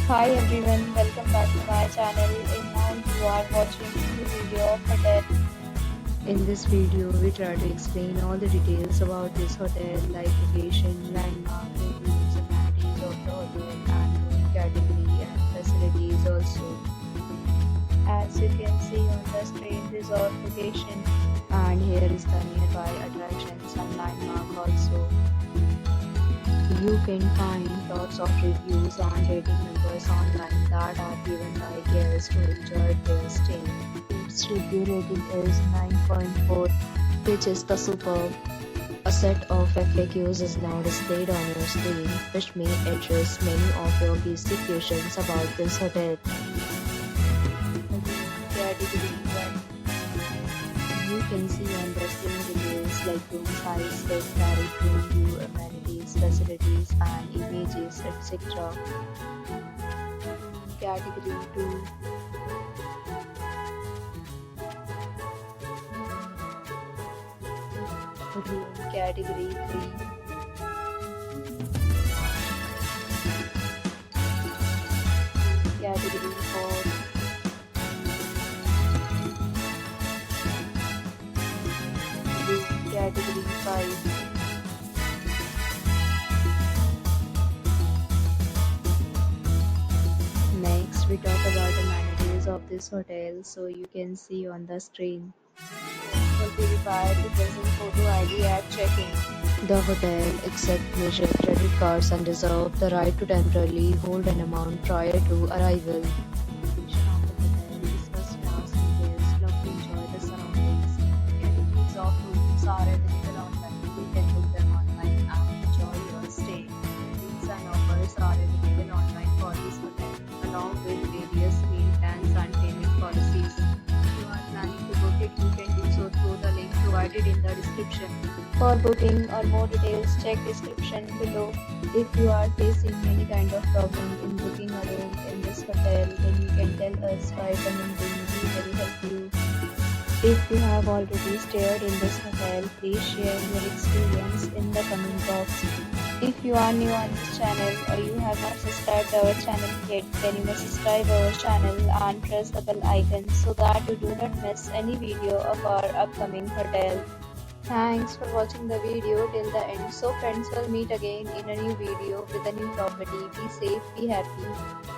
Hi everyone, welcome back to my channel and now you are watching a new video of hotel. In this video, we try to explain all the details about this hotel, like location, landmark, reviews, amenities of the hotel, and room category and facilities also. As you can see on the screen, resort location. And here is the nearby attractions and landmark also. You can find lots of reviews and rating numbers online that are given by guests who enjoyed their stay. Its review rating is 9.4, which is the superb. A set of FAQs is now displayed on your screen, which may address many of your basic questions about this hotel. Category 1. You can see on the screen details like room size, best direct room view, amenities, facilities, and images, etc. Category 2. Room Category 3. Category 4. Category 5. Next, we talk about amenities of this hotel, so you can see on the screen. Will be required to present photo ID at check-in. The hotel accepts major credit cards and reserves the right to temporarily hold an amount prior to arrival. Location of the hotel is first class and guests love to enjoy the surroundings. Categories of rooms are available online. You can book them online and enjoy your stay. Deals and offers are available online for this hotel, Along with various meal plans and payment policies. If you are planning to book it, you can do so through the link provided in the description. For booking or more details, check description below. If you are facing any kind of problem in booking a room in this hotel, then you can tell us by commenting. We will help you. If you have already stayed in this hotel, please share your experience in the comment box. If you are new on this channel or you have not subscribed our channel yet, then you must subscribe our channel and press the bell icon so that you do not miss any video of our upcoming hotel. Thanks for watching the video till the end. So friends, will meet again in a new video with a new property. Be safe, be happy.